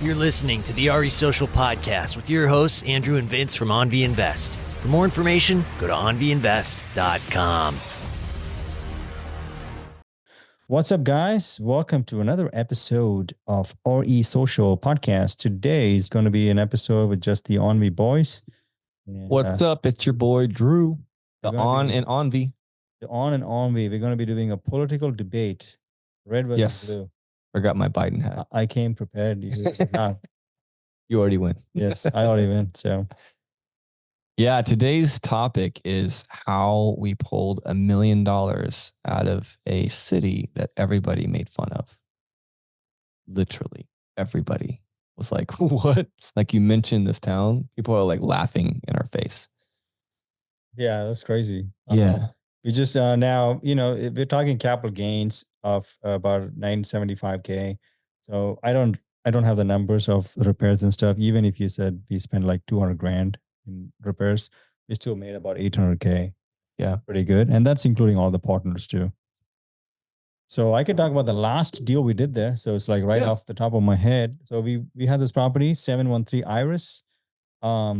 You're listening to the RE Social Podcast with your hosts, Andrew and Vince from OnV Invest. For more information, go to onvinvest.com. What's up, guys? Welcome to another episode of RE Social Podcast. Today is going to be an episode with just the OnV boys. And, what's up? It's your boy, Drew, the On and OnV. The On and OnV. We're going to be doing a political debate, red versus blue. Forgot my Biden hat. I came prepared. You did not. You already win. Yes, I already win. So, yeah, today's topic is how we pulled $1 million out of a city that everybody made fun of. Literally, everybody was like, "What?" Like you mentioned this town, people are like laughing in our face. Yeah, that's crazy. Yeah. We just now, if we're talking capital gains of about $975K. So I don't have the numbers of the repairs and stuff. Even if you said we spent like 200 grand in repairs, we still made about 800K. Yeah. Pretty good. And that's including all the partners too. So I could talk about the last deal we did there. So it's like off the top of my head. So we had this property, 713 Iris,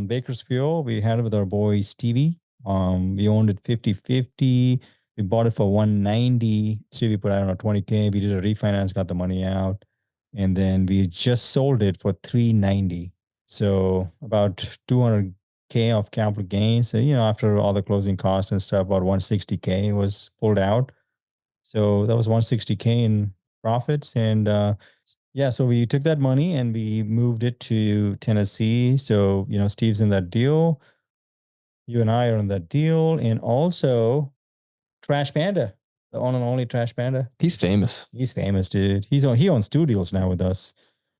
Bakersfield. We had it with our boy Stevie. We owned it 50-50. We bought it for 190. So we put, I don't know, 20K. We did a refinance, got the money out. And then we just sold it for 390. So about 200K of capital gains. So, after all the closing costs and stuff, about 160K was pulled out. So that was 160K in profits. And so we took that money and we moved it to Tennessee. So, Steve's in that deal. You and I are in that deal. And also Trash Panda, the one and only Trash Panda. He's famous. He's famous, dude. He owns studios now with us.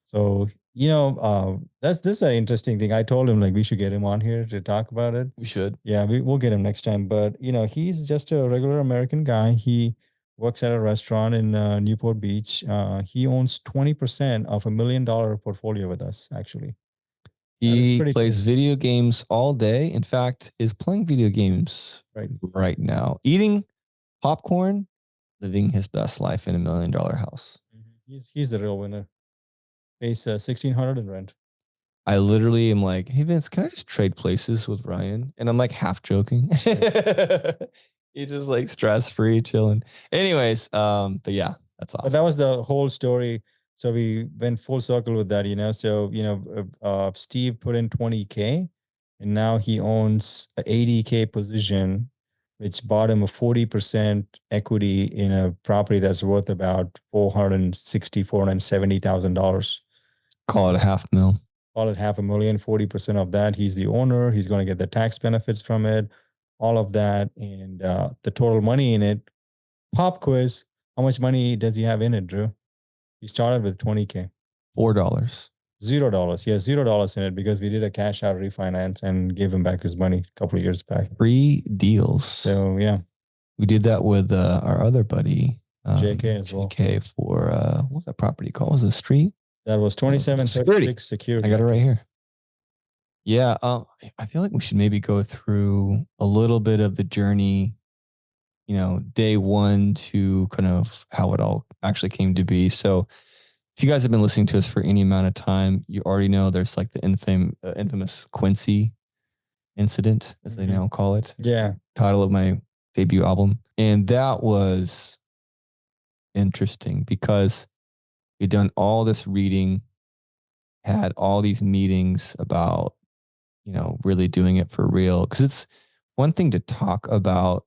So, this is an interesting thing. I told him like we should get him on here to talk about it. We should. Yeah, we'll get him next time. But, he's just a regular American guy. He works at a restaurant in Newport Beach. He owns 20% of $1 million portfolio with us, actually. He plays video games all day. In fact, is playing video games right now, eating popcorn, living his best life in $1 million house. He's the real winner. Pays $1,600 in rent. I literally am like, "Hey Vince, can I just trade places with Ryan?" And I'm like half joking. He's just like stress-free, chilling. Anyways, but yeah, that's awesome. But that was the whole story. So we went full circle with that, So, Steve put in 20K and now he owns an 80K position, which bought him a 40% equity in a property that's worth about $470,000. Call it $500,000. Call it $500,000, 40% of that. He's the owner. He's going to get the tax benefits from it, all of that. And the total money in it. Pop quiz. How much money does he have in it, Drew? He started with 20K. $4. $0. Yeah, $0 in it because we did a cash out refinance and gave him back his money a couple of years back. Free deals. So, yeah. We did that with our other buddy, JK as well. JK for, what was that property called? Was it a street? That was 2736 Security. I got it right here. Yeah. I feel like we should maybe go through a little bit of the journey, day one to kind of how it all actually came to be. So if you guys have been listening to us for any amount of time, you already know there's like the infamous Quincy incident, as they now call it. Yeah. Title of my debut album. And that was interesting because we'd done all this reading, had all these meetings about, really doing it for real. Because it's one thing to talk about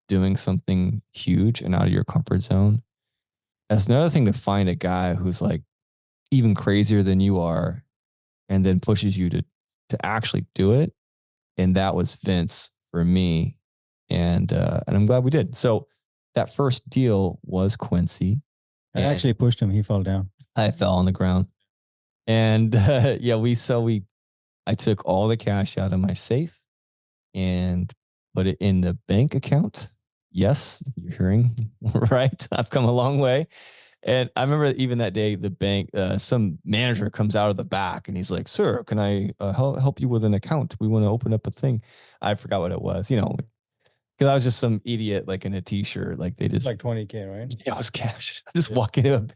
doing something huge and out of your comfort zone. That's another thing to find a guy who's like even crazier than you are and then pushes you to actually do it. And that was Vince for me. And I'm glad we did. So that first deal was Quincy. I actually pushed him. He fell down. I fell on the ground. And I took all the cash out of my safe and put it in the bank account. Yes, you're hearing right. I've come a long way. And I remember even that day, the bank, some manager comes out of the back and he's like, "Sir, can I help you with an account? We want to open up a thing." I forgot what it was, because I was just some idiot like in a t-shirt. Like they just like 20K, right? Yeah, it was cash. Just walking up.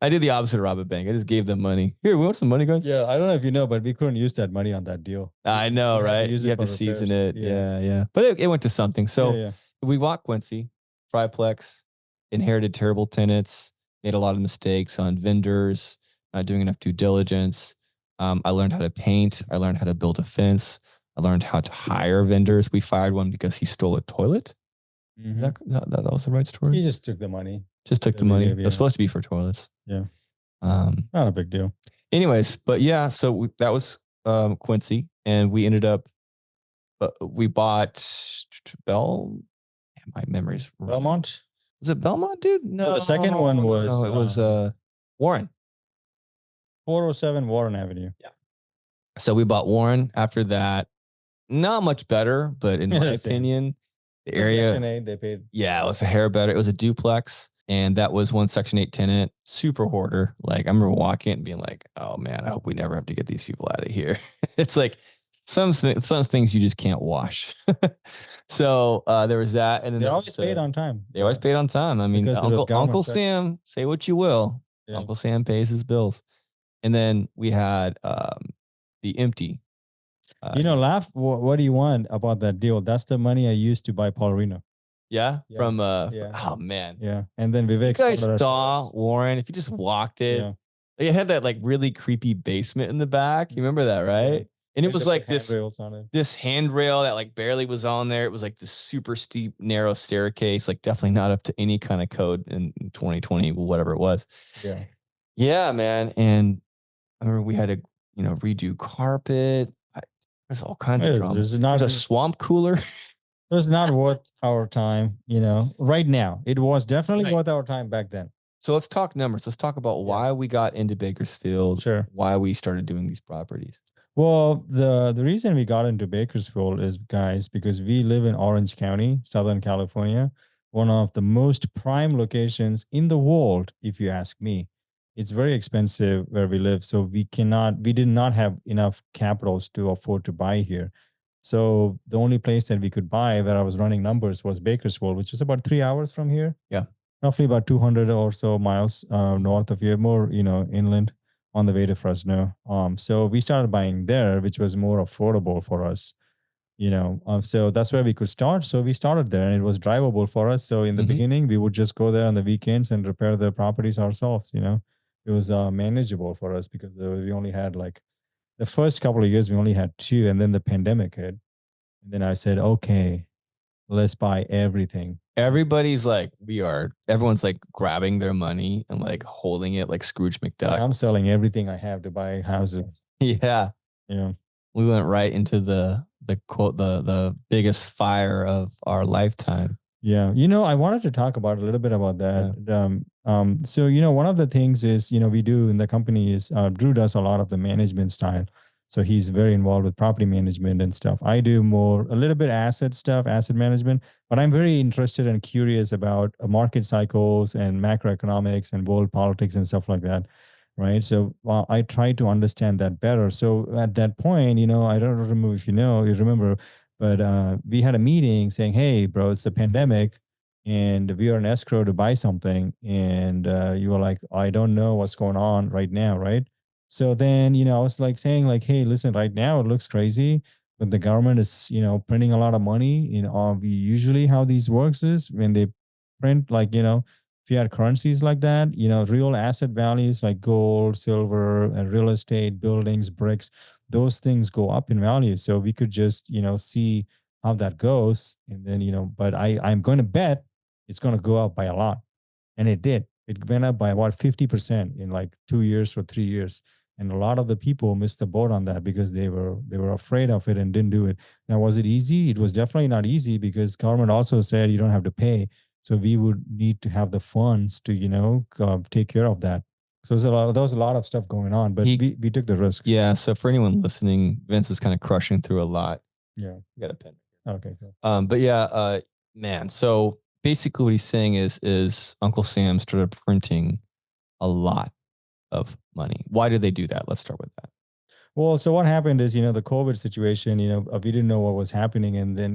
I did the opposite of rob a bank. I just gave them money. Here, we want some money, guys. Yeah, I don't know if you know, but we couldn't use that money on that deal. I know, We had to right? use You it have to for season repairs. it. Yeah. But it went to something. So yeah. we bought Quincy, Triplex, inherited terrible tenants, made a lot of mistakes on vendors, not doing enough due diligence. I learned how to paint. I learned how to build a fence. I learned how to hire vendors. We fired one because he stole a toilet. Mhm. That was the right story. He just took the money. Just took the we money. gave, It was supposed to be for toilets. Yeah. Um, Not a big deal. anyways, but yeah, so that was Quincy, and we ended up we bought my memories. Belmont? Was it Belmont, dude? No, the second one was it was Warren. 407 Warren Avenue. Yeah. So we bought Warren. After that, not much better, but in my Same. opinion, the Section area, 8, they paid. yeah, it was a hair better. It was a duplex, and that was one Section 8 tenant, super hoarder. Like I remember walking and being like, "Oh man, I hope we never have to get these people out of here." It's like some things you just can't wash. So there was that, and then They always paid on time. They always paid on time. I mean, Because there was Uncle government checks. Sam, say what you will, Yeah. Uncle Sam pays his bills. And then we had the empty. Laugh. What do you want about that deal? That's the money I used to buy Paul Reno. Yeah, Yeah. from Yeah. oh man, Yeah, and then Vivek. you guys saw Warren. If you just walked it, Yeah. it had that like really creepy basement in the back. You remember that, right? Yeah. And it was like handrails on it. this handrail that like barely was on there. It was like this super steep, narrow staircase, like definitely not up to any kind of code in 2020, whatever it was. Yeah. Yeah, man. And I remember we had to, redo carpet. There's all kinds of drama. There's There's a swamp cooler. It was not worth our time, right now. It was definitely Right. worth our time back then. So let's talk numbers. Let's talk about why we got into Bakersfield. Sure. Why we started doing these properties. Well, the reason we got into Bakersfield is, guys, because we live in Orange County, Southern California, one of the most prime locations in the world, if you ask me. It's very expensive where we live, so we did not have enough capitals to afford to buy here. So the only place that we could buy where I was running numbers was Bakersfield, which is about 3 hours from here. Yeah. Roughly about 200 or so miles north of here, more, inland on the way to Fresno. So we started buying there, which was more affordable for us, so that's where we could start. So we started there and it was drivable for us. So in the beginning, we would just go there on the weekends and repair the properties ourselves, It was manageable for us because we only had the first couple of years, we only had 2, and then the pandemic hit. And then I said, okay, let's buy everything. Everybody's like, everyone's like grabbing their money and like holding it like Scrooge McDuck. I'm selling everything I have to buy houses. Yeah. Yeah. We went right into the quote, the biggest fire of our lifetime. Yeah. I wanted to talk about a little bit about that. Yeah. So, one of the things is, we do in the company is Drew does a lot of the management style. So he's very involved with property management and stuff. I do a little bit asset stuff, asset management, but I'm very interested and curious about market cycles and macroeconomics and world politics and stuff like that. Right. So I try to understand that better. So at that point, I don't remember if you remember, but we had a meeting saying, hey, bro, it's a pandemic and we are in escrow to buy something. And you were like, I don't know what's going on right now. Right. So then, I was like saying like, hey, listen, right now it looks crazy, but the government is, printing a lot of money. We usually how these works is when they print fiat currencies like that, real asset values like gold, silver, and real estate, buildings, bricks, those things go up in value. So we could just, see how that goes. And then, but I'm going to bet it's going to go up by a lot. And it did. It went up by about 50% in like 2 years or 3 years. And a lot of the people missed the boat on that because they were afraid of it and didn't do it. Now, was it easy? It was definitely not easy because government also said you don't have to pay. So we would need to have the funds to, take care of that. So there was a lot of stuff going on, but we took the risk. Yeah. So for anyone listening, Vince is kind of crushing through a lot. Yeah. You got a pen. Okay. Cool. But yeah, man. So basically what he's saying is Uncle Sam started printing a lot of money. Why did they do that? Let's start with that. Well, so what happened is, the COVID situation, we didn't know what was happening. And then,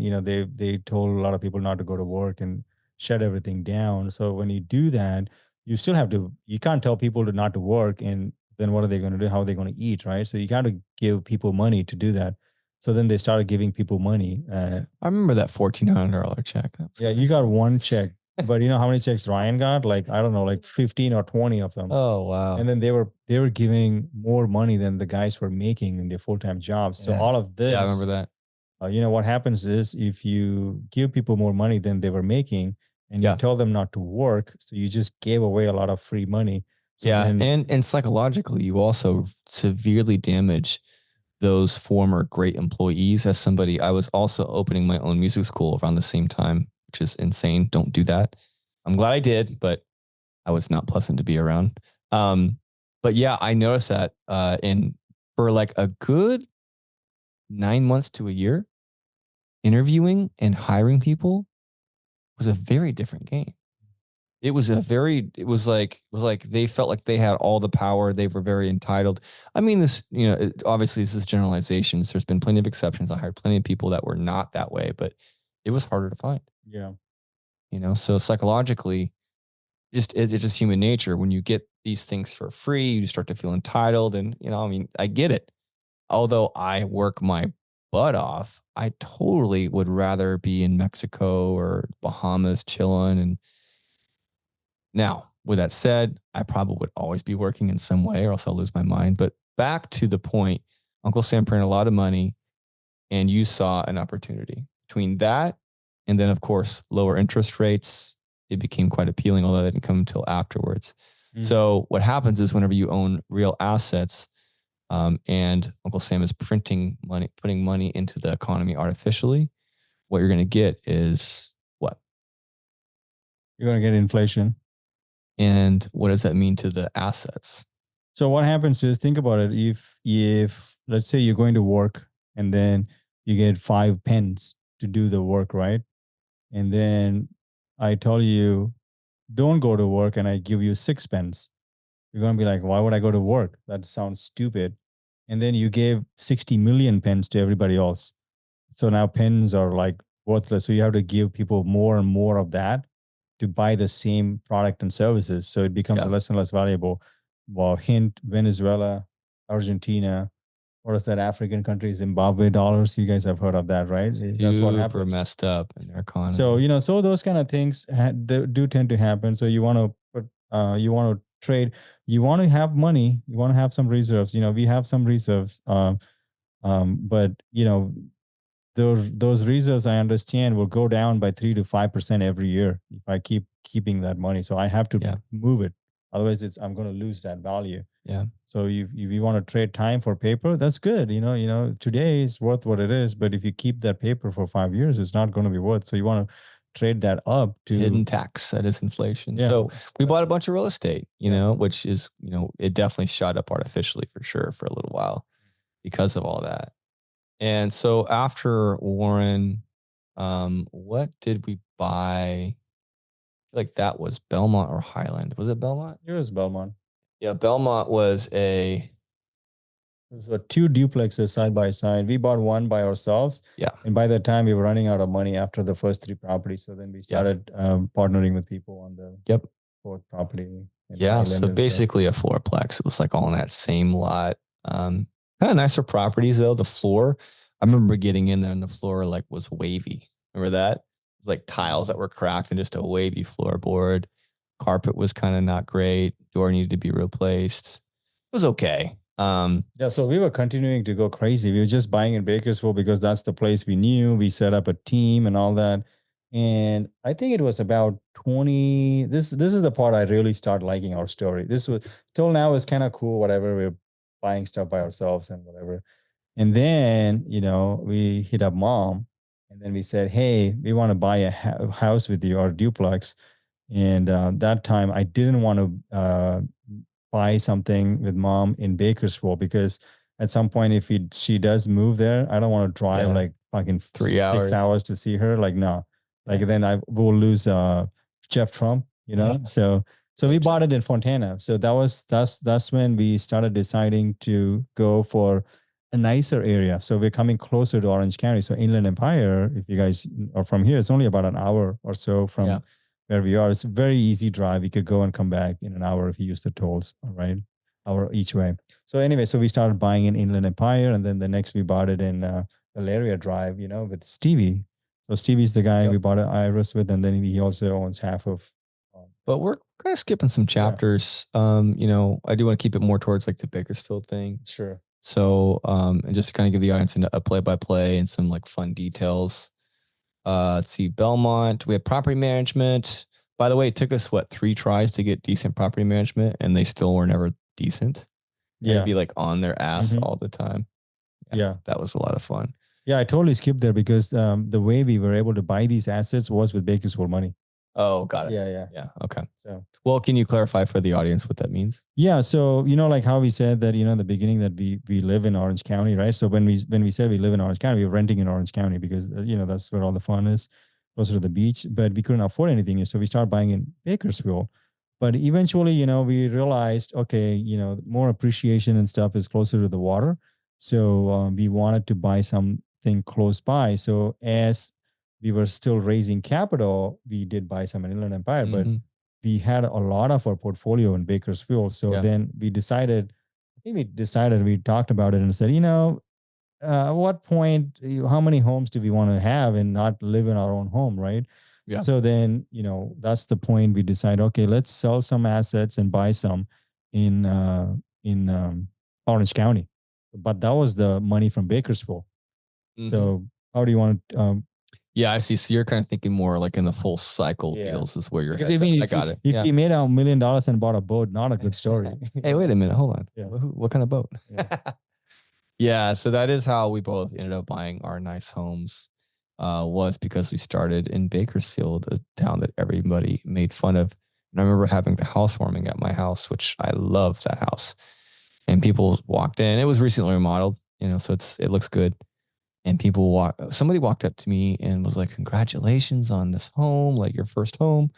they told a lot of people not to go to work and shut everything down. So when you do that, you still have to, you can't tell people to not to work, and then what are they going to do? How are they going to eat, right? So you got to give people money to do that. So then they started giving people money. I remember that $1,400 check. Yeah, you got one check, but you know how many checks Ryan got? Like, I don't know, like 15 or 20 of them. Oh, wow. And then they were giving more money than the guys were making in their full-time jobs. So all of this, Yeah, I remember that. you know, what happens is if you give people more money than they were making, and you tell them not to work, so you just gave away a lot of free money. So and psychologically, you also severely damage those former great employees. As somebody, I was also opening my own music school around the same time, which is insane. Don't do that. I'm glad I did, but I was not pleasant to be around. But yeah, I noticed that in for like a good 9 months to a year, interviewing and hiring people was a very different game. It was like they felt like they had all the power. They were very entitled. I mean, this, obviously this is generalizations. There's been plenty of exceptions. I hired plenty of people that were not that way, but it was harder to find. Yeah. So psychologically, it's just human nature. When you get these things for free, you start to feel entitled. And, I get it. Although I work my butt off, I totally would rather be in Mexico or Bahamas chilling. And now, with that said, I probably would always be working in some way or else I'll lose my mind. But back to the point, Uncle Sam printed a lot of money and you saw an opportunity. Between that and then, of course, lower interest rates, it became quite appealing, although that didn't come until afterwards. Mm-hmm. So what happens is whenever you own real assets, and Uncle Sam is printing money, putting money into the economy artificially, what you're going to get is what? You're going to get inflation. And what does that mean to the assets? So what happens is, think about it. If let's say you're going to work and then you get 5 pence to do the work, right? And then I tell you, don't go to work, and I give you 6 pence. You're going to be like, why would I go to work? That sounds stupid. And then you gave 60 million pens to everybody else. So now pens are like worthless. So you have to give people more and more of that to buy the same product and services. So it becomes less and less valuable. Well, hint, Venezuela, Argentina, what is that African country, Zimbabwe dollars? You guys have heard of that, right? That's what happens. Super messed up in their economy. So, so those kind of things do tend to happen. So you want to trade, you want to have money, you want to have some reserves. We have some reserves, but those reserves, I understand, will go down by 3 to 5% every year if I keep keeping that money. So I have to move it. Otherwise, I'm going to lose that value. Yeah. So if you want to trade time for paper, that's good. Today is worth what it is, but if you keep that paper for 5 years, it's not going to be worth. So you want to trade that up to hidden tax. That is inflation. Yeah. So we bought a bunch of real estate, which is, it definitely shot up artificially for sure for a little while because of all that. And so after Warren, what did we buy? I feel like that was Belmont or Highland. Was it Belmont? It was Belmont. Yeah, Belmont was It was 2 duplexes side by side. We bought one by ourselves. Yeah. And by the time we were running out of money after the first 3 properties. So then we started partnering with people on the 4th property. Yeah. So basically a fourplex. It was like all in that same lot. Kind of nicer properties though. The floor, I remember getting in there and the floor like was wavy. Remember that? It was like tiles that were cracked and just a wavy floorboard. Carpet was kind of not great. Door needed to be replaced. It was okay. So we were continuing to go crazy. We were just buying in Bakersfield because that's the place we knew. We set up a team and all that. And I think it was about 20. This is the part I really started liking our story. This was till now is kind of cool, whatever. We're buying stuff by ourselves and whatever. And then, we hit up Mom and then we said, hey, we want to buy a house with you, or duplex. And that time I didn't want to buy something with Mom in Bakersfield because at some point, if she does move there, I don't want to drive like fucking 3 hours. 6 hours to see her. Like, no, then I will lose Jeff Trump, So we bought it in Fontana. So that's when we started deciding to go for a nicer area. So we're coming closer to Orange County. So Inland Empire, if you guys are from here, it's only about an hour or so from where we are. It's a very easy drive. We could go and come back in an hour if you use the tolls. All right, hour each way. So anyway, so we started buying in Inland Empire, and then the next we bought it in Valeria Drive, with Stevie. So Stevie's the guy we bought an Iris with, and then he also owns half of. But we're kind of skipping some chapters. I do want to keep it more towards like the Bakersfield thing. Sure. So, and just to kind of give the audience a play-by-play and some like fun details. Let's see, Belmont. We had property management. By the way, it took us 3 tries to get decent property management, and they still were never decent. Yeah, they'd be like on their ass all the time. Yeah, that was a lot of fun. Yeah, I totally skipped there because the way we were able to buy these assets was with Bakersfield money. Oh, got it. Yeah. Okay. So, well, can you clarify for the audience what that means? Yeah. So, like how we said that, in the beginning that we live in Orange County, right? So when we said we live in Orange County, we were renting in Orange County because, that's where all the fun is, closer to the beach, but we couldn't afford anything. So we started buying in Bakersfield. But eventually, we realized, okay, more appreciation and stuff is closer to the water. So we wanted to buy something close by. So as we were still raising capital, we did buy some in Inland Empire, but we had a lot of our portfolio in Bakersfield. So then we talked about it and said, at what point, how many homes do we want to have and not live in our own home, right? Yeah. So then, that's the point we decide, okay, let's sell some assets and buy some in Orange County. But that was the money from Bakersfield. So how do you want to... Yeah, I see. So you're kind of thinking more like in the full cycle deals is where you're because I got it. If you made $1 million and bought a boat, not a good story. Hey, wait a minute. Hold on. Yeah. What kind of boat? Yeah. So that is how we both ended up buying our nice homes, was because we started in Bakersfield, a town that everybody made fun of. And I remember having the housewarming at my house, which I loved that house. And people walked in. It was recently remodeled, so it looks good. And somebody walked up to me and was like, congratulations on this home, like your first home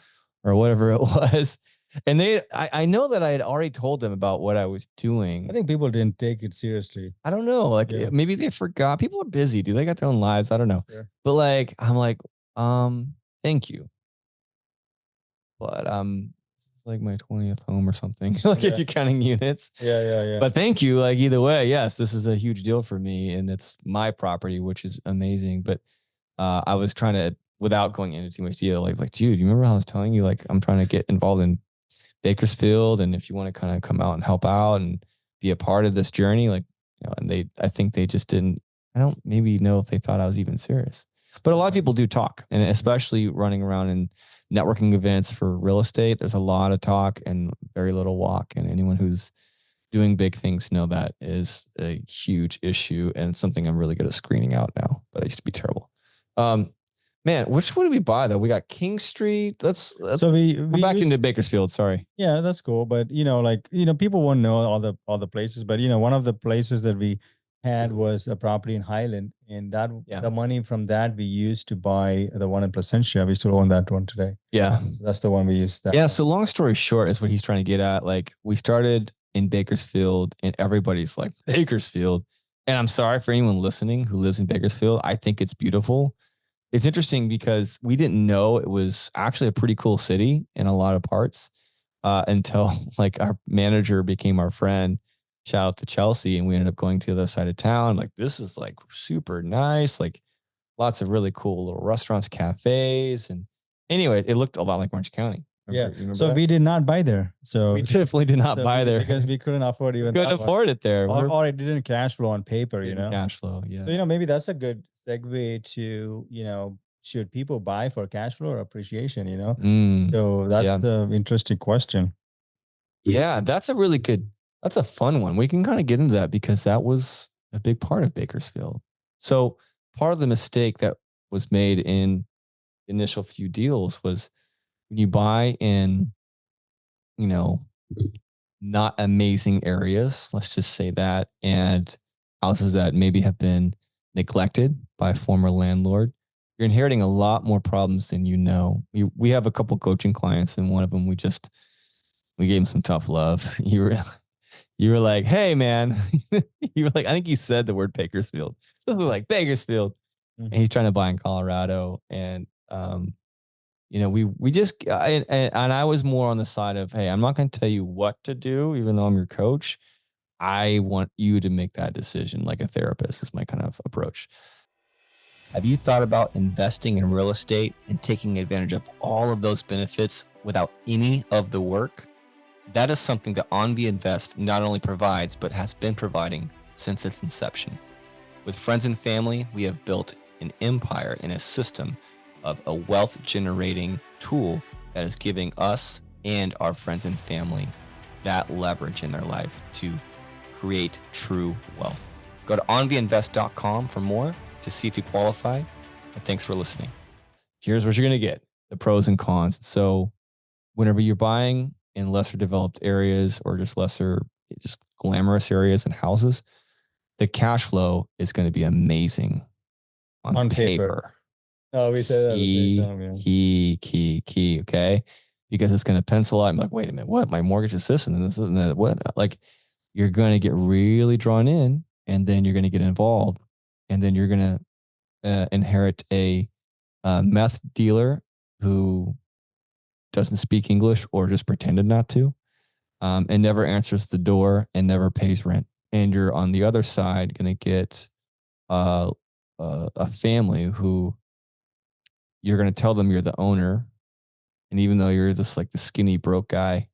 or whatever it was. And I know that I had already told them about what I was doing. I think people didn't take it seriously. I don't know. Like maybe they forgot. People are busy. They got their own lives. I don't know. Sure. But I'm like, thank you. But it's like my 20th home or something. If you're counting units. Yeah. But thank you. Like either way, yes, this is a huge deal for me, and it's my property, which is amazing. But I was trying to, without going into too much detail, like, dude, you remember how I was telling you, like, I'm trying to get involved in Bakersfield, and if you want to kind of come out and help out and be a part of this journey, like, and I think they just didn't. I don't maybe know if they thought I was even serious. But a lot of people do talk, and especially running around in networking events for real estate, there's a lot of talk and very little walk. And anyone who's doing big things know that is a huge issue and something I'm really good at screening out now. But I used to be terrible. Man, which one did we buy though? We got King Street. So we back into Bakersfield. Sorry. Yeah, that's cool. But people won't know all the places. But one of the places that we had was a property in Highland, and the money from that we used to buy the one in Placentia. We still own that one today. Yeah, so that's the one we used. So long story short is what he's trying to get at. Like, we started in Bakersfield, and everybody's like, Bakersfield. And I'm sorry for anyone listening who lives in Bakersfield. I think it's beautiful. It's interesting because we didn't know it was actually a pretty cool city in a lot of parts until like our manager became our friend. Shout out to Chelsea, and we ended up going to the other side of town. Like, this is like super nice, like lots of really cool little restaurants, cafes, and anyway, it looked a lot like Orange County. Remember so that? We did not buy there. So we definitely did not buy there because we couldn't afford even. Couldn't afford it there, or it didn't cash flow on paper. Cash flow, yeah. So maybe that's a good segue to should people buy for cash flow or appreciation? So that's the interesting question. Yeah, that's a fun one. We can kind of get into that because that was a big part of Bakersfield. So part of the mistake that was made in the initial few deals was when you buy in, not amazing areas, let's just say that, and houses that maybe have been neglected by a former landlord, you're inheriting a lot more problems than you know. We have a couple coaching clients, and one of them we gave him some tough love. You were like, hey, man. You were like, I think you said the word Bakersfield. We were like, Bakersfield. Mm-hmm. And he's trying to buy in Colorado. And we just, and I was more on the side of, hey, I'm not going to tell you what to do, even though I'm your coach. I want you to make that decision like a therapist is my kind of approach. Have you thought about investing in real estate and taking advantage of all of those benefits without any of the work? That is something that OnV Invest not only provides, but has been providing since its inception. With friends and family, we have built an empire and a system of a wealth generating tool that is giving us and our friends and family that leverage in their life to create true wealth. Go to onvinvest.com for more to see if you qualify. And thanks for listening. Here's what you're going to get, the pros and cons. So whenever you're buying in lesser developed areas or just glamorous areas and houses, the cash flow is going to be amazing on paper. Oh, we said that at the same time. Yeah. Key. Okay. Because it's going to pencil out. I'm like, wait a minute, what? My mortgage is this and this and that. What? Like, you're going to get really drawn in, and then you're going to get involved, and then you're going to inherit a meth dealer who doesn't speak English or just pretended not to, and never answers the door and never pays rent. And you're on the other side going to get a family who you're going to tell them you're the owner. And even though you're just like the skinny broke guy,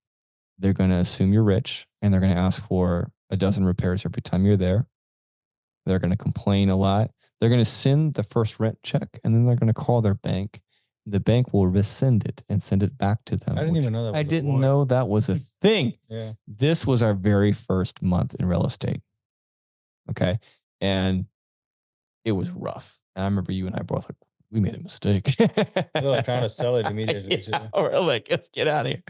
they're going to assume you're rich, and they're going to ask for a dozen repairs every time you're there. They're going to complain a lot. They're going to send the first rent check, and then they're going to call their bank. The bank will rescind it and send it back to them. I didn't even know that. I didn't know that was a thing. Yeah. This was our very first month in real estate. Okay. And it was rough. And I remember you and I both like, we made a mistake. They're like trying to sell it immediately. Yeah, we're like, let's get out of here.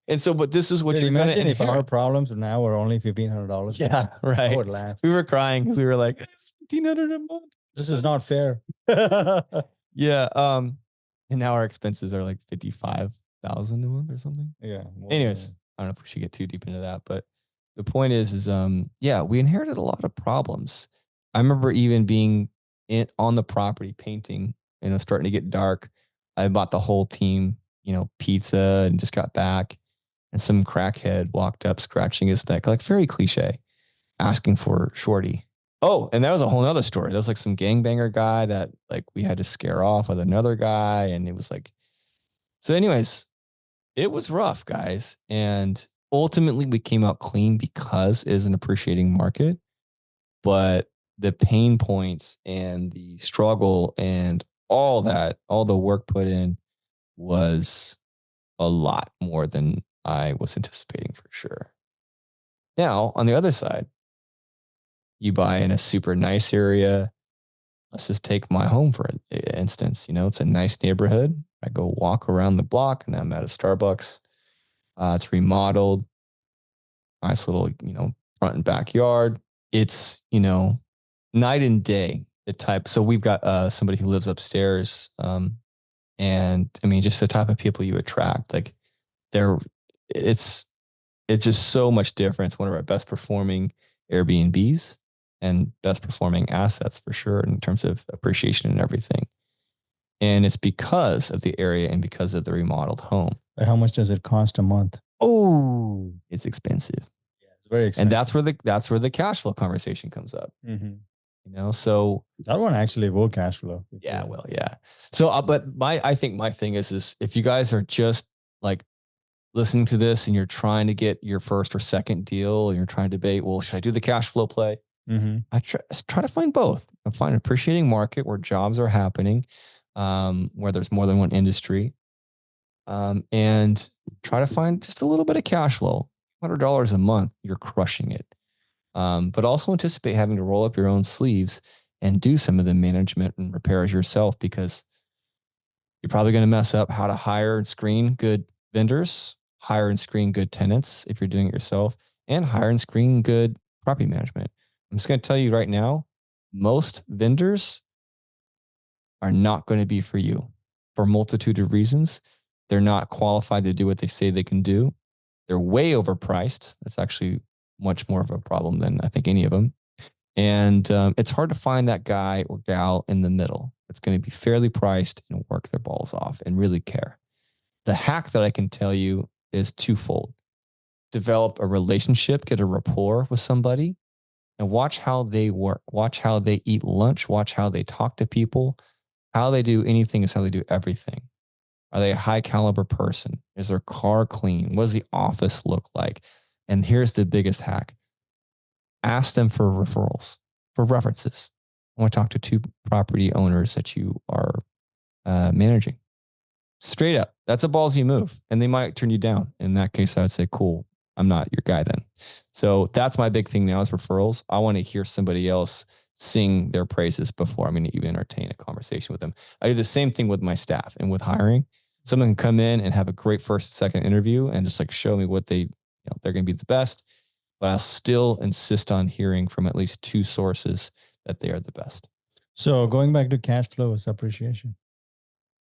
And so, but this is what you're going to imagine if our problems now were only $1,500. Yeah, right. I would laugh. We were crying because we were like, it's $1,500 a month. This is not fair. Yeah. And now our expenses are like $55,000 a month or something. Yeah. Anyways, I don't know if we should get too deep into that, but the point is yeah, we inherited a lot of problems. I remember even being on the property painting, starting to get dark. I bought the whole team, pizza, and just got back, and some crackhead walked up scratching his neck, like very cliche, asking for shorty. Oh, and that was a whole nother story. There was like some gangbanger guy that like we had to scare off with another guy. And it was like, so anyways, it was rough, guys. And ultimately we came out clean because it is an appreciating market. But the pain points and the struggle and all that, all the work put in was a lot more than I was anticipating for sure. Now, on the other side, you buy in a super nice area. Let's just take my home for instance. It's a nice neighborhood. I go walk around the block and I'm at a Starbucks. It's remodeled. Nice little, front and backyard. It's, night and day. The type. So we've got somebody who lives upstairs. And I mean, just the type of people you attract. Like it's just so much different. It's one of our best performing Airbnbs and best performing assets for sure in terms of appreciation and everything. And it's because of the area and because of the remodeled home. But how much does it cost a month? Oh, it's expensive. Yeah, it's very expensive. And that's where the cash flow conversation comes up. Mm-hmm. So that one actually will cash flow. Yeah, well, yeah. So, but I think my thing is if you guys are just like listening to this and you're trying to get your first or second deal and you're trying to debate, well, should I do the cash flow play? Mm-hmm. I try to find both. I find an appreciating market where jobs are happening, where there's more than one industry, and try to find just a little bit of cash flow. $100 a month, you're crushing it. But also anticipate having to roll up your own sleeves and do some of the management and repairs yourself, because you're probably going to mess up how to hire and screen good vendors, hire and screen good tenants if you're doing it yourself, and hire and screen good property management. I'm just going to tell you right now, most vendors are not going to be for you for a multitude of reasons. They're not qualified to do what they say they can do. They're way overpriced. That's actually much more of a problem than I think any of them. And it's hard to find that guy or gal in the middle that's going to be fairly priced and work their balls off and really care. the hack that I can tell you is twofold. Develop a relationship, get a rapport with somebody, and watch how they work. Watch how they eat lunch. Watch how they talk to people. How they do anything is how they do everything. Are they a high caliber person? Is their car clean? What does the office look like? And here's the biggest hack. Ask them for referrals, for references. I want to talk to 2 property owners that you are managing. Straight up. That's a ballsy move. And they might turn you down. In that case, I would say, cool, I'm not your guy then. So that's my big thing now is referrals. I want to hear somebody else sing their praises before I'm going to even entertain a conversation with them. I do the same thing with my staff and with hiring. Someone can come in and have a great first, second interview and just like show me what they're going to be the best. But I'll still insist on hearing from at least 2 sources that they are the best. So going back to cash flow versus appreciation,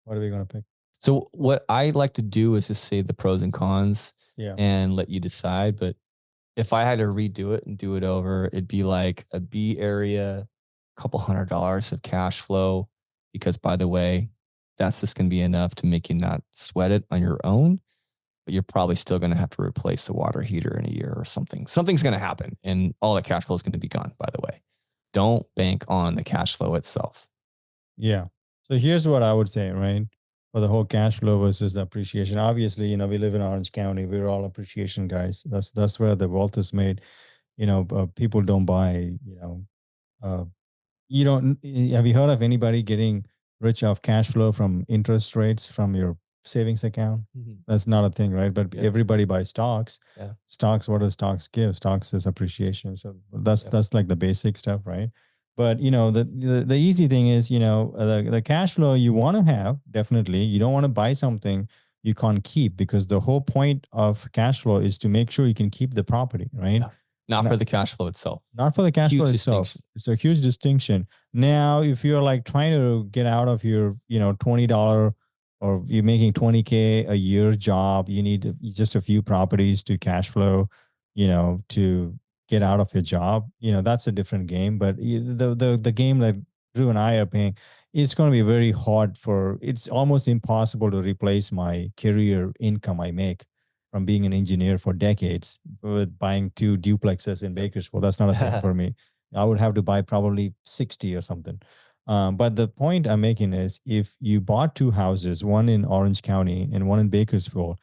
what are we going to pick? So what I like to do is just say the pros and cons and let you decide. But if I had to redo it and do it over, it'd be like a B area, a couple $100 of cash flow, because by the way, that's just going to be enough to make you not sweat it on your own, but you're probably still going to have to replace the water heater in a year or something. Something's going to happen and all the cash flow is going to be gone, by the way. Don't bank on the cash flow itself. Yeah. So here's what I would say, right? For the whole cash flow versus the appreciation. Obviously, we live in Orange County. We're all appreciation guys. That's where the wealth is made. People don't buy, you don't, have you heard of anybody getting rich off cash flow from interest rates from your savings account? That's not a thing, right? But everybody buys stocks. Stocks, what does stocks give? Stocks is appreciation. So that's like the basic stuff, right? But the easy thing is, the cash flow you want to have, definitely. You don't want to buy something you can't keep, because the whole point of cash flow is to make sure you can keep the property, right? Not for the cash flow itself. Not for the cash flow itself. It's a huge distinction. Now, if you're like trying to get out of your, $20 or you're making 20K a year job, you need just a few properties to cash flow, to get out of your job. That's a different game. But the game that Drew and I are playing, it's going to be very hard it's almost impossible to replace my career income I make from being an engineer for decades with buying 2 duplexes in Bakersfield. That's not a thing for me. I would have to buy probably 60 or something. But the point I'm making is, if you bought 2 houses, one in Orange County and one in Bakersfield,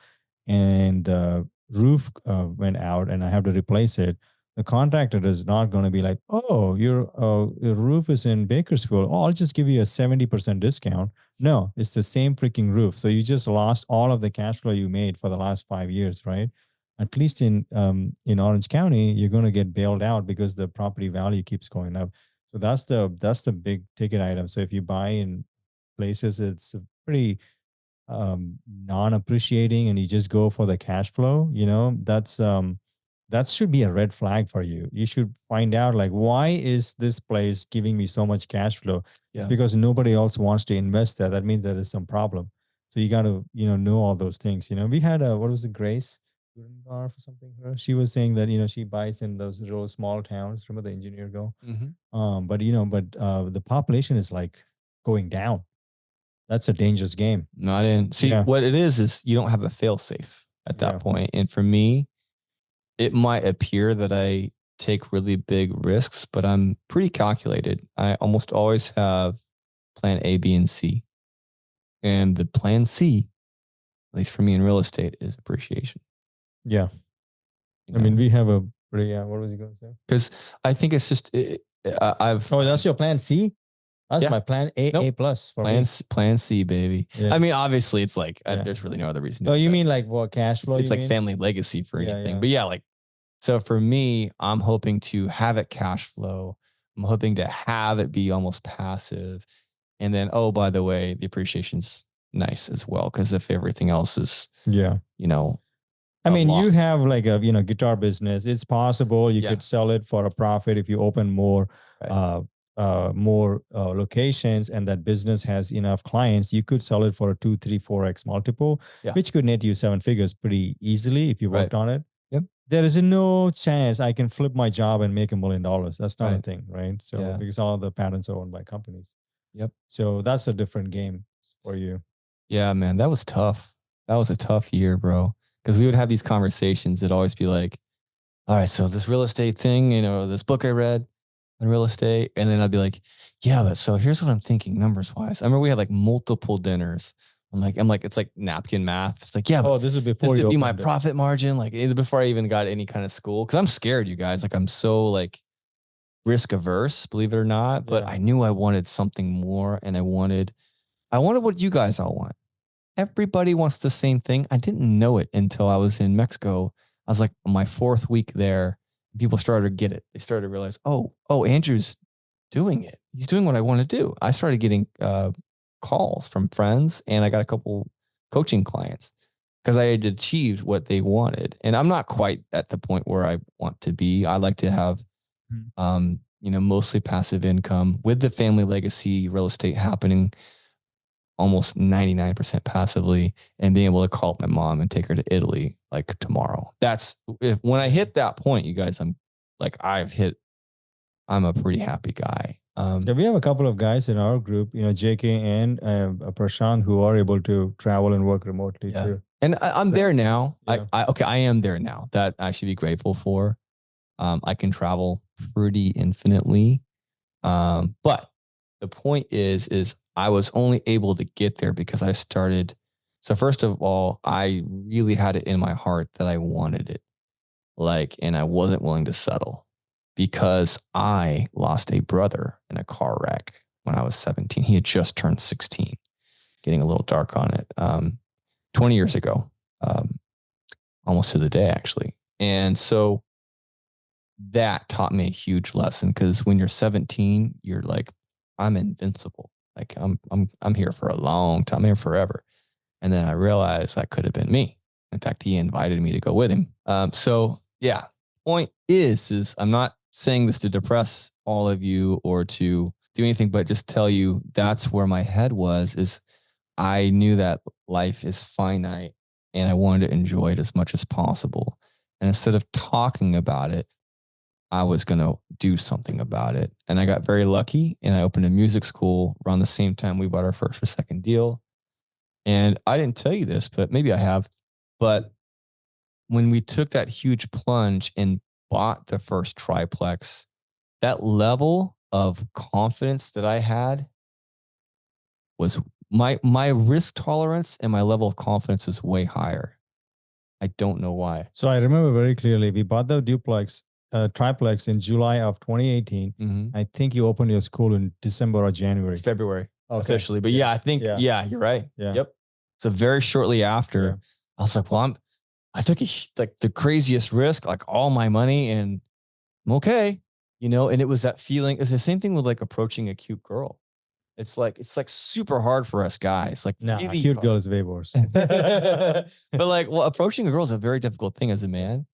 and the roof went out and I have to replace it, the contractor is not going to be like, oh, your roof is in Bakersfield. Oh, I'll just give you a 70% discount. No, it's the same freaking roof. So you just lost all of the cash flow you made for the last 5 years, right? At least in Orange County, you're going to get bailed out because the property value keeps going up. So that's the big ticket item. So if you buy in places, it's pretty non-appreciating and you just go for the cash flow, that should be a red flag for you. You should find out, like, why is this place giving me so much cash flow? It's because nobody else wants to invest there. That means there is some problem. So you got to, know all those things. We had what was it, Grace or something? She was saying that, she buys in those little small towns. Remember the engineer girl? But the population is like going down. That's a dangerous game. Not in. See, what it is you don't have a fail safe at that point. And for me, it might appear that I take really big risks, but I'm pretty calculated. I almost always have plan A, B, and C. And the plan C, at least for me in real estate, is appreciation. Yeah. I mean, we have a pretty, what was he going to say? Because I think it's just, Oh, that's your plan C? That's my plan A plus for plan C, baby. Yeah. I mean, obviously it's like, there's really no other reason. Oh, you mean like what, cash flow? It's like family legacy for anything. But so for me, I'm hoping to have it cash flow. I'm hoping to have it be almost passive. And then, oh, by the way, the appreciation's nice as well. Because if everything else is, I mean, you have like a, guitar business. It's possible you could sell it for a profit if you open more, locations, and that business has enough clients. You could sell it for a 2, 3, 4x multiple, which could net you 7 figures pretty easily if you worked on it. There is no chance I can flip my job and make $1 million. That's not a thing, right? So because all the patents are owned by companies. So that's a different game for you. Yeah, man, that was tough. That was a tough year, bro. Because we would have these conversations. It'd always be like, all right, so this real estate thing, this book I read on real estate. And then I'd be like, yeah, but so here's what I'm thinking numbers wise. I remember we had like multiple dinners. I'm like, it's like napkin math. It's like, yeah, but this is before to you be my opened it. profit margin, like before I even got any kind of school. Cause I'm scared, you guys. Like I'm so like risk averse, believe it or not. But Yeah. I knew I wanted something more, and I wanted what you guys all want. Everybody wants the same thing. I didn't know it until I was in Mexico. I was like on my 4th week there. People started to get it. They started to realize, oh, Andrew's doing it. He's doing what I want to do. I started getting calls from friends, and I got a couple coaching clients because I had achieved what they wanted. And I'm not quite at the point where I want to be. I like to have, mostly passive income with the family legacy real estate happening almost 99% passively, and being able to call up my mom and take her to Italy like tomorrow. When I hit that point, you guys, I'm a pretty happy guy. Yeah, we have a couple of guys in our group, JK and Prashant, who are able to travel and work remotely too. And I'm there now. Yeah. I am there now. That I should be grateful for. I can travel pretty infinitely. But the point is I was only able to get there because I started. So first of all, I really had it in my heart that I wanted it. And I wasn't willing to settle because I lost a brother in a car wreck when I was 17. He had just turned 16, getting a little dark on it. 20 years ago, almost to the day, actually. And so that taught me a huge lesson, because when you're 17, you're like, I'm invincible. Like I'm here for a long time. I'm here forever. And then I realized that could have been me. In fact, he invited me to go with him. So yeah, point is I'm not saying this to depress all of you or to do anything, but just tell you that's where my head was, is I knew that life is finite and I wanted to enjoy it as much as possible. And instead of talking about it, I was going to do something about it. And I got very lucky, and I opened a music school around the same time we bought our first or second deal. And I didn't tell you this, but maybe I have. But when we took that huge plunge and bought the first triplex, that level of confidence that I had was my risk tolerance, and my level of confidence is way higher. I don't know why. So I remember very clearly, we bought the triplex in July of 2018. Mm-hmm. I think you opened your school in December or January. It's February officially, but I think you're right. Yeah. Yep. So very shortly after, I was like, well, I took the craziest risk, like all my money, and I'm okay, and it was that feeling. It's the same thing with like approaching a cute girl. It's like super hard for us guys. Like, nah, really cute girl is way worse. But approaching a girl is a very difficult thing as a man.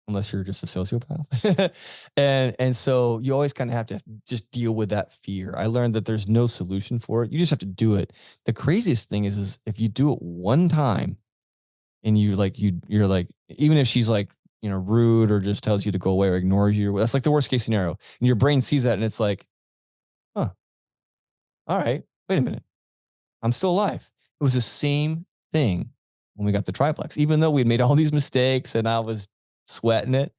Unless you're just a sociopath. and so you always kind of have to just deal with that fear. I learned that there's no solution for it. You just have to do it. The craziest thing is if you do it one time and you're like, even if she's like, rude or just tells you to go away or ignores you, that's like the worst case scenario. And your brain sees that and it's like, huh, all right, wait a minute. I'm still alive. It was the same thing when we got the triplex. Even though we'd made all these mistakes and I was sweating it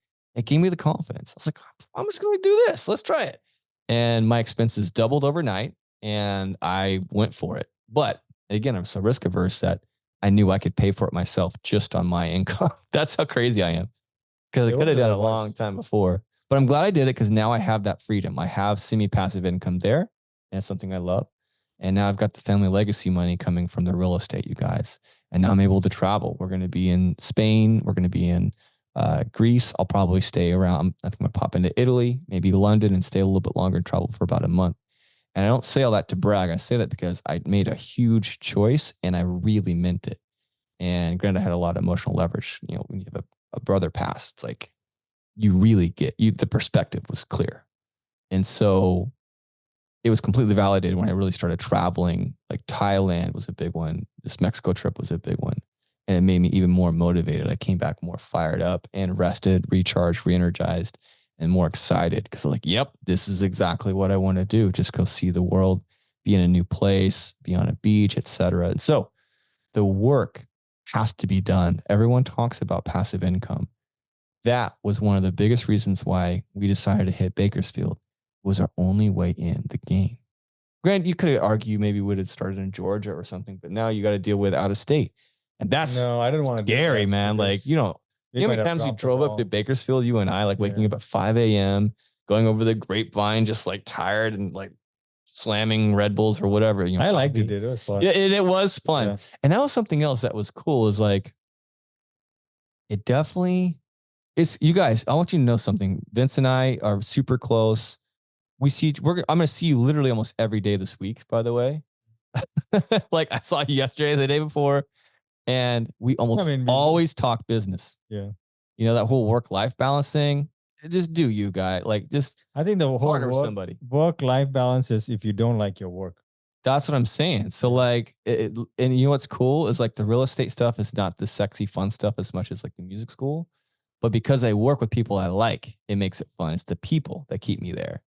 gave me the confidence. I was like, I'm just going to do this. Let's try it. And my expenses doubled overnight and I went for it. But again, I'm so risk averse that I knew I could pay for it myself just on my income. That's how crazy I am. Because I could have done it a long time before. But I'm glad I did it, because now I have that freedom. I have semi-passive income there, and it's something I love. And now I've got the family legacy money coming from the real estate, you guys. And now I'm able to travel. We're going to be in Spain. We're going to be in Greece. I'll probably stay around. I think I'm going to pop into Italy, maybe London, and stay a little bit longer and travel for about a month. And I don't say all that to brag. I say that because I made a huge choice and I really meant it. And granted, I had a lot of emotional leverage. When you have a brother pass, it's like you really the perspective was clear. And so it was completely validated when I really started traveling. Like Thailand was a big one. This Mexico trip was a big one. And it made me even more motivated. I came back more fired up and rested, recharged, re-energized, and more excited, because I'm like, yep, this is exactly what I want to do. Just go see the world, be in a new place, be on a beach, etc. And so the work has to be done. Everyone talks about passive income. That was one of the biggest reasons why we decided to hit Bakersfield. It was our only way in the game. Grant, you could argue maybe we would have started in Georgia or something, but now you got to deal with out of state. And that's No, I didn't want to do scary, that man. Like, you know how many times we drove up to Bakersfield, you and I, like waking up at 5 a.m., going over the grapevine, just like tired and like slamming Red Bulls or whatever. You know, I liked it, dude. It was fun. Yeah, it was fun. Yeah. And that was something else that was cool is like, it definitely is. You guys, I want you to know something. Vince and I are super close. I'm going to see you literally almost every day this week, by the way. Like I saw you yesterday, the day before, and we almost always talk business. Yeah. You know, that whole work-life balance thing. Just do you guys. Like just I think the whole somebody. Work-life balance is if you don't like your work. That's what I'm saying. So like, and you know what's cool is like the real estate stuff is not the sexy fun stuff as much as like the music school, but because I work with people I like, it makes it fun. It's the people that keep me there.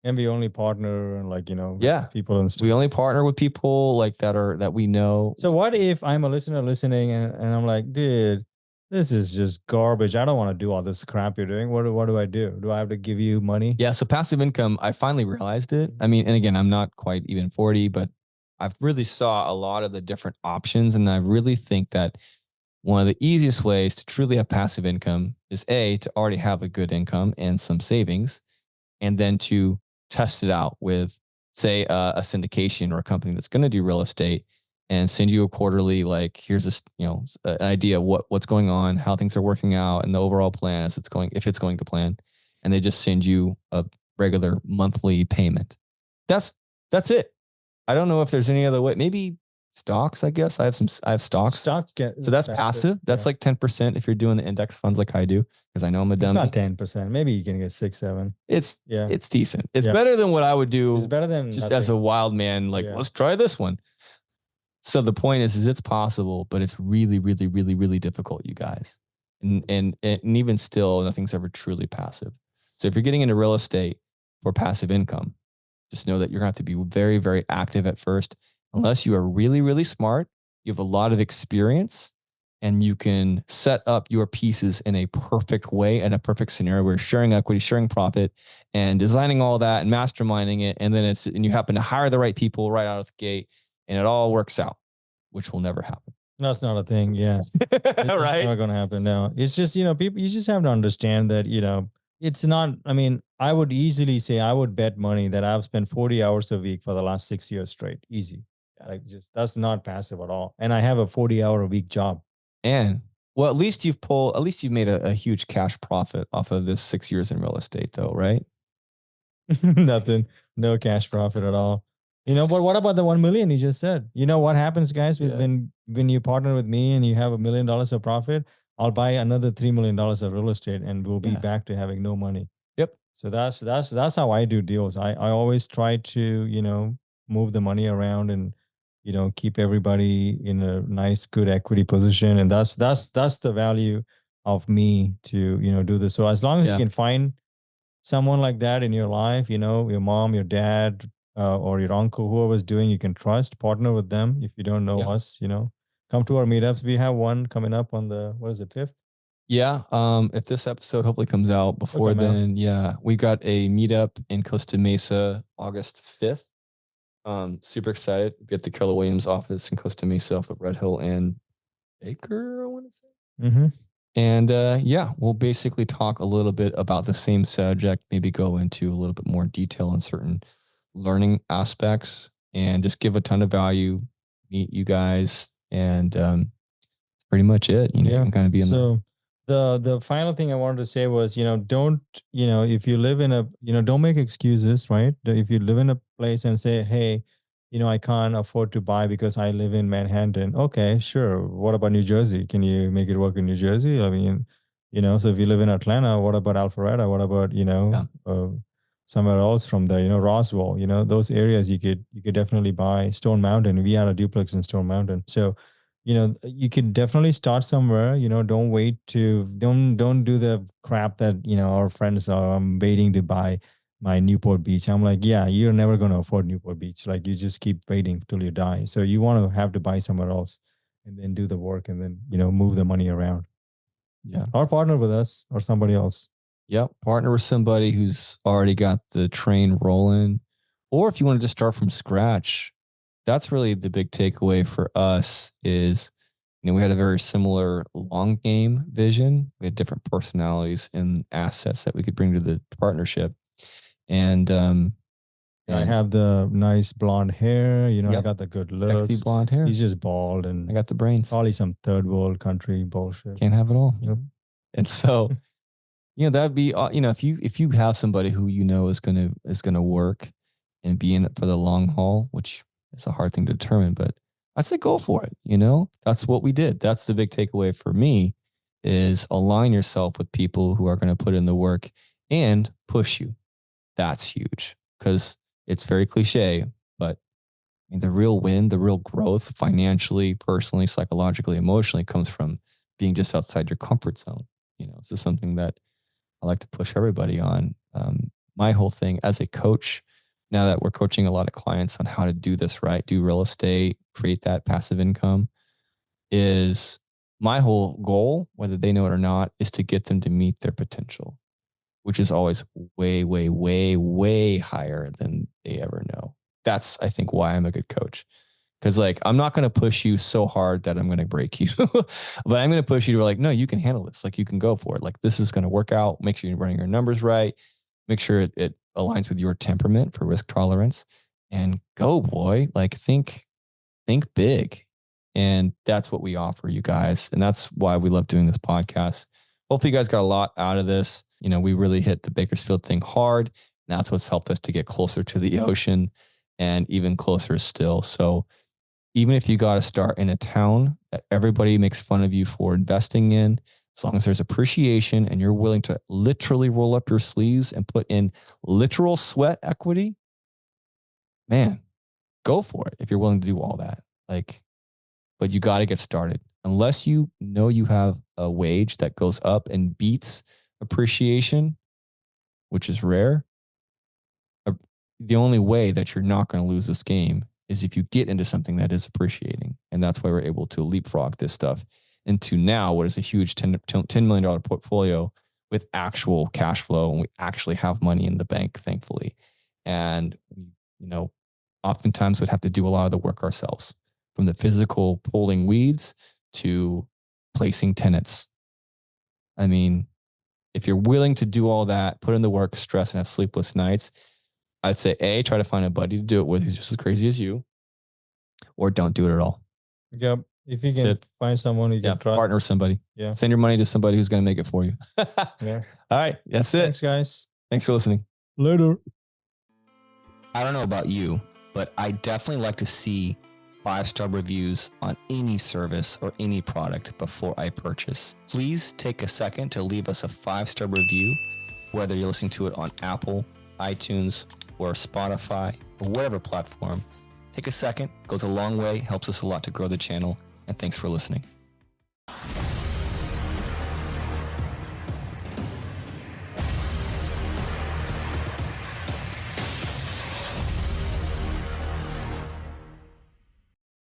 And we only partner and like, you know, yeah, people and stuff. We only partner with people like that we know. So what if I'm a listener listening and I'm like, dude, this is just garbage. I don't want to do all this crap you're doing. What do I do? Do I have to give you money? Yeah. So passive income, I finally realized it. I mean, and again, I'm not quite even 40, but I've really saw a lot of the different options. And I really think that one of the easiest ways to truly have passive income is to already have a good income and some savings, and then to test it out with, say, a syndication or a company that's going to do real estate and send you a quarterly, like, here's this, you know, an idea of what's going on, how things are working out, and the overall plan if it's going to plan. And they just send you a regular monthly payment. That's it. I don't know if there's any other way. Maybe stocks, I guess. I have stocks. So that's passive. That's like 10% if you're doing the index funds like I do, because I know I'm a dummy. Not 10%. Maybe you can get 6, 7. It's decent. It's better than what I would do. It's better than just nothing. As a wild man, like, let's try this one. So the point is it's possible, but it's really, really, really, really difficult, you guys. And even still, nothing's ever truly passive. So if you're getting into real estate for passive income, just know that you're going to have to be very, very active at first. Unless you are really, really smart, you have a lot of experience, and you can set up your pieces in a perfect way and a perfect scenario where you're sharing equity, sharing profit, and designing all that and masterminding it. And then you happen to hire the right people right out of the gate, and it all works out, which will never happen. That's not a thing. Yeah. It's right. not going to happen. No, it's just, you know, people, you just have to understand that, you know, it's not, I mean, I would easily say I would bet money that I've spent 40 hours a week for the last 6 years straight. Easy. Like, just, that's not passive at all. And I have a 40-hour-a-week job. And well, at least you've made a huge cash profit off of this 6 years in real estate though, right? Nothing. No cash profit at all. You know, but what about the 1 million you just said? You know what happens, guys, when you partner with me and you have $1 million of profit, I'll buy another $3 million of real estate and we'll be back to having no money. Yep. So that's how I do deals. I always try to, you know, move the money around and, you know, keep everybody in a nice, good equity position. And that's the value of me to, you know, do this. So as long as you can find someone like that in your life, you know, your mom, your dad, or your uncle, whoever's doing, you can trust, partner with them. If you don't know us, you know, come to our meetups. We have one coming up on the, 5th? Yeah. If this episode hopefully comes out before then, we got a meetup in Costa Mesa, August 5th. Super excited. Be at the Keller Williams office in Costa Mesa off of Red Hill and Baker, I want to say. Mm-hmm. And we'll basically talk a little bit about the same subject, maybe go into a little bit more detail on certain learning aspects, and just give a ton of value, meet you guys, and that's pretty much it. You know, I'm kind of be in the final thing I wanted to say was, you know, don't, you know, if you live in a, you know, don't make excuses, right? If you live in a place and say, hey, you know, I can't afford to buy because I live in Manhattan. Okay, sure. What about New Jersey? Can you make it work in New Jersey? I mean, you know, so if you live in Atlanta, what about Alpharetta? What about, you know, somewhere else from there, you know, Roswell, you know, those areas you could definitely buy. Stone Mountain. We had a duplex in Stone Mountain. So, you know, you can definitely start somewhere. You know, don't do the crap that, you know, our friends are waiting to buy my Newport Beach. I'm like, yeah, you're never going to afford Newport Beach. Like, you just keep waiting till you die. So you want to have to buy somewhere else. and then do the work and then, move the money around. Yeah. Or partner with us or somebody else. Yep. Partner with somebody who's already got the train rolling. Or if you want to just start from scratch, that's really the big takeaway for us is, we had a very similar long game vision. We had different personalities and assets that we could bring to the partnership. And I have the nice blonde hair, I Yep. got the good sexy looks. blonde hair. He's just bald and I got the brains. probably some third world country bullshit. Can't have it all. Yep. And so, that'd be, if you have somebody who is gonna work and be in it for the long haul, which is a hard thing to determine, but I'd say go for it. That's what we did. That's the big takeaway for me is align yourself with people who are going to put in the work and push you. That's huge because it's very cliche, but the real win, the real growth financially, personally, psychologically, emotionally comes from being just outside your comfort zone. This is something that I like to push everybody on. My whole thing as a coach, now that we're coaching a lot of clients on how to do this right, do real estate, create that passive income, is my whole goal, whether they know it or not, is to get them to meet their potential, which is always way, way, way, way higher than they ever know. That's, I think, why I'm a good coach. Because I'm not going to push you so hard that I'm going to break you, but I'm going to push you to no, you can handle this. You can go for it. This is going to work out. Make sure you're running your numbers right. Make sure it aligns with your temperament for risk tolerance, and go, boy. Think big. And that's what we offer you guys. And that's why we love doing this podcast. Hopefully you guys got a lot out of this. We really hit the Bakersfield thing hard. And that's what's helped us to get closer to the ocean and even closer still. So even if you got to start in a town that everybody makes fun of you for investing in, as long as there's appreciation and you're willing to literally roll up your sleeves and put in literal sweat equity, man, go for it if you're willing to do all that. But you got to get started. Unless you have a wage that goes up and beats appreciation, which is rare, the only way that you're not going to lose this game is if you get into something that is appreciating. And that's why we're able to leapfrog this stuff into now what is a huge $10 million portfolio with actual cash flow. And we actually have money in the bank, thankfully. And, oftentimes would have to do a lot of the work ourselves, from the physical pulling weeds to placing tenants. If you're willing to do all that, put in the work, stress, and have sleepless nights, I'd say try to find a buddy to do it with who's just as crazy as you, or don't do it at all. Yep. If you can find someone who can trust. Partner with somebody. Yeah. Send your money to somebody who's going to make it for you. Yeah. All right. That's it. Thanks, guys. Thanks for listening. Later. I don't know about you, but I definitely like to see 5-star reviews on any service or any product before I purchase. Please take a second to leave us a 5-star review, whether you're listening to it on Apple, iTunes, or Spotify, or whatever platform. Take a second, goes a long way, helps us a lot to grow the channel, and thanks for listening.